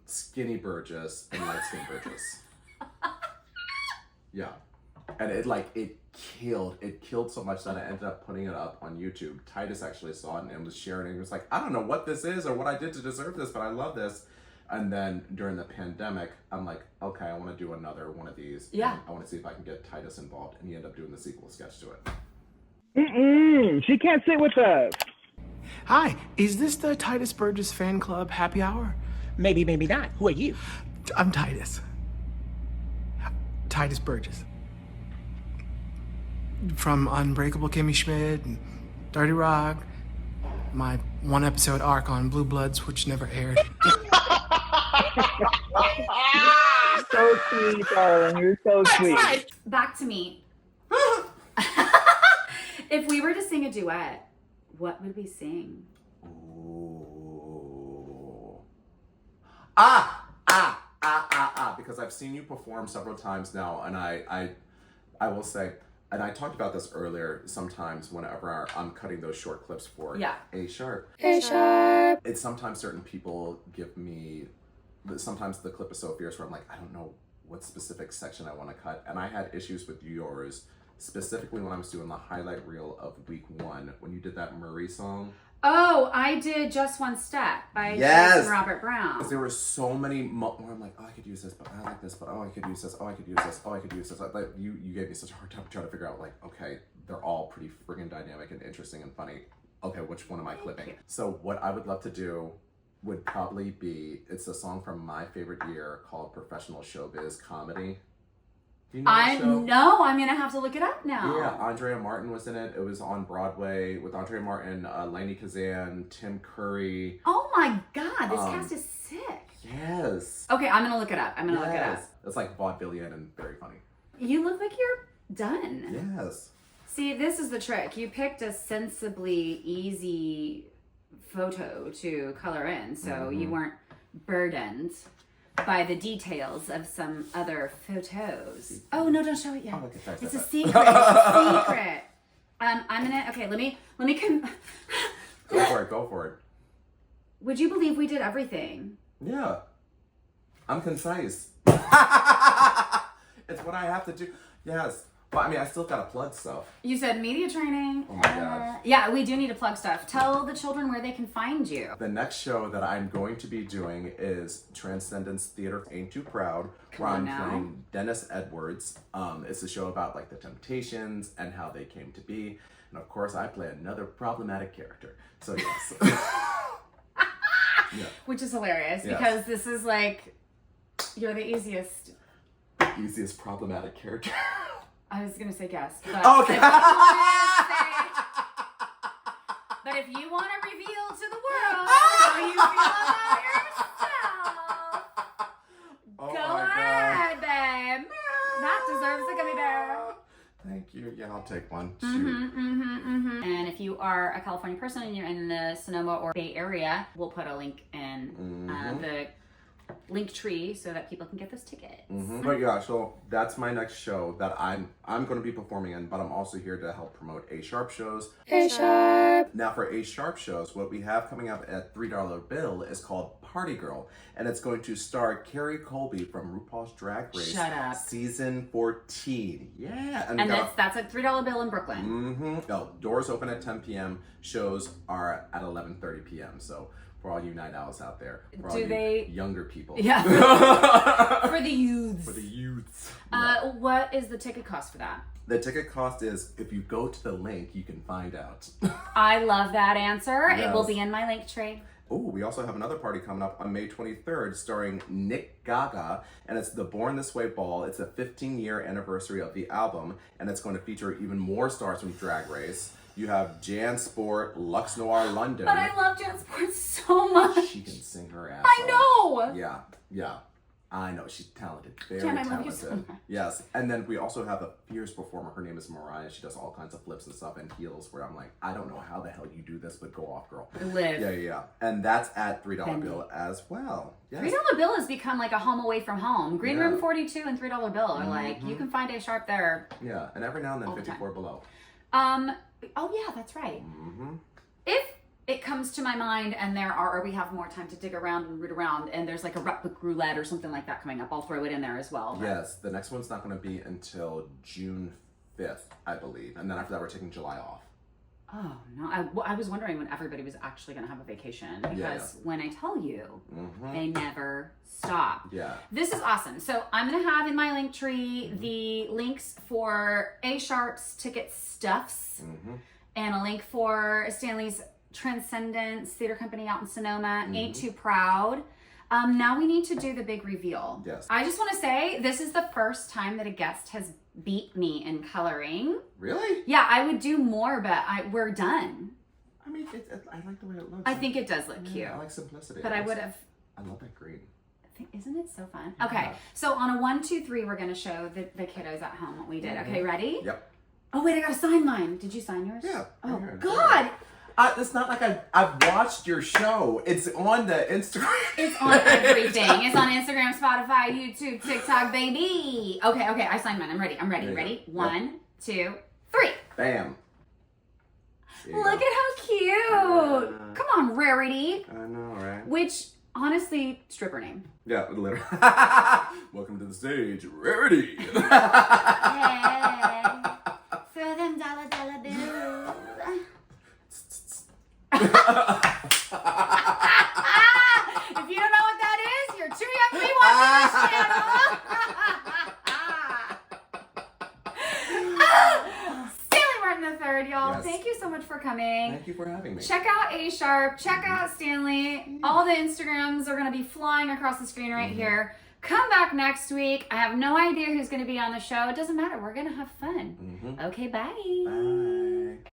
Skinny Burgess, and Light Skin Burgess. Yeah. And it killed so much that I ended up putting it up on YouTube. Titus actually saw it and was sharing it. And he was like, I don't know what this is or what I did to deserve this, but I love this. And then during the pandemic, I'm like, okay, I want to do another one of these. Yeah. And I want to see if I can get Titus involved. And he ended up doing the sequel sketch to it. She can't sit with us. Hi, is this the Titus Burgess fan club happy hour? Maybe, maybe not. Who are you? I'm Titus. Titus Burgess. From Unbreakable Kimmy Schmidt and Dirty Rock, my 1-episode arc on Blue Bloods, which never aired. So sweet, darling. You're so sweet. Back to me. If we were to sing a duet, what would we sing? Ooh. Because I've seen you perform several times now, and I will say, and I talked about this earlier, sometimes whenever I'm cutting those short clips for A Sharp. A Sharp. It's sometimes certain people give me, sometimes the clip is so fierce where I'm like, I don't know what specific section I want to cut. And I had issues with yours, specifically when I was doing the highlight reel of week 1, when you did that Murray song. Oh, I did Just One Step by Yes! Jason Robert Brown. Because there were so many where I'm like, oh, I could use this, but I like this, but oh, I could use this, oh, I could use this, oh, I could use this. Like, you gave me such a hard time trying to figure out, like, okay, they're all pretty friggin' dynamic and interesting and funny. Okay, which one am I clipping? So what I would love to do would probably be, it's a song from my favorite year called Professional Showbiz Comedy. Do you know that show? No, I'm gonna have to look it up now. Yeah, Andrea Martin was in it. It was on Broadway with Andrea Martin, Lainey Kazan, Tim Curry. Oh my god, this cast is sick. Yes. Okay, I'm gonna look it up. Look it up. It's like vaudevillian and very funny. You look like you're done. Yes. See, this is the trick. You picked a sensibly easy photo to color in, so you weren't burdened by the details of some other photos. Oh no, don't show it yet. Oh, okay, sorry, It's a sorry. secret. It's a secret. I'm gonna. Okay, let me. Go for it. Would you believe we did everything? Yeah. I'm concise. It's what I have to do. Yes. But I mean, I still gotta plug stuff. You said media training. Oh my God. Yeah, we do need to plug stuff. Tell the children where they can find you. The next show that I'm going to be doing is Transcendence Theater Ain't Too Proud, where on I'm now. playing Dennis Edwards. It's a show about like the Temptations and how they came to be. And of course, I play another problematic character. So yes. Yeah. Which is hilarious Yes. because this is like, you're the easiest. Easiest problematic character. I was gonna say guest. But Okay. But if you want to reveal to the world how you feel about yourself, Oh go my God. ahead, babe. That deserves a gummy bear. Thank cute. Yeah, I'll take one. And if you are a California person and you're in the Sonoma or Bay Area, we'll put a link in the link tree so that people can get those tickets. But yeah, so that's my next show that I'm going to be performing in, but I'm also here to help promote A Sharp shows. A Sharp. Now for A Sharp shows, what we have coming up at $3 bill is called Party Girl, and it's going to star Carrie Colby from RuPaul's Drag Race. Shut up. Season 14. Yeah. And that's a $3 bill in Brooklyn. No, doors open at 10 p.m. Shows are at 11:30 p.m. So for all you night owls out there, for all you younger people. Yeah. For the youths. For the youths. What is the ticket cost for that? The ticket cost is, if you go to the link, you can find out. I love that answer. Yes. It will be in my link tree. Oh, we also have another party coming up on May 23rd starring Nick Gaga, and it's the Born This Way Ball. It's a 15-year anniversary of the album, and it's going to feature even more stars from Drag Race. You have Jan Sport, Lux Noir London. But I love Jan Sport so much. She can sing her ass I off. know. Yeah. I know, she's talented, very Jan, I talented. love you so much. Yes, and then we also have a fierce performer. Her name is Mariah. She does all kinds of flips and stuff and heels. Where I'm like, I don't know how the hell you do this, but go off, girl. Live. Yeah, and that's at $3 bill as well. Yes. $3 bill has become like a home away from home. Green Room 42 and $3 bill are like, you can find A Sharp there. Yeah, and every now and then All the 54 below. Oh yeah, that's right. If it comes to my mind and we have more time to dig around and root around and there's like a replicate roulette or something like that coming up, I'll throw it in there as well. Yes, the next one's not going to be until June 5th, I believe. And then after that, we're taking July off. Oh, no. I was wondering when everybody was actually going to have a vacation because when I tell you, they never stop. Yeah. This is awesome. So I'm going to have in my link tree the links for A Sharp's ticket stuffs and a link for Stanley's Transcendence Theater Company out in Sonoma. Ain't Too Proud. Now we need to do the big reveal. Yes. I just want to say this is the first time that a guest has beat me in coloring. Really? Yeah, I would do more, but we're done. I mean, I like the way it looks. I think it does look cute. I like simplicity. But I would have. I love that green. Isn't it so fun? Okay, so on a 1, 2, 3, we're gonna show the kiddos at home what we did. Okay, ready? Yep. Oh wait, I gotta sign mine. Did you sign yours? Yeah. Oh here. God. It's not like I've watched your show. It's on the Instagram. It's on everything. It's on Instagram, Spotify, YouTube, TikTok, baby. Okay, I signed mine. I'm ready. Ready? 1, 2, 3. Bam. Look at how cute. Come on, Rarity. I know, right? Which, honestly, stripper name. Yeah, literally. Welcome to the stage, Rarity. Hey, throw them dollar bills. If you don't know what that is, you're too young to be watching this channel. Stanley Martin III, y'all. Yes. Thank you so much for coming. Thank you for having me. Check out A Sharp. Check out Stanley. All the Instagrams are going to be flying across the screen right here. Come back next week. I have no idea who's going to be on the show. It doesn't matter. We're going to have fun. Okay, bye. Bye.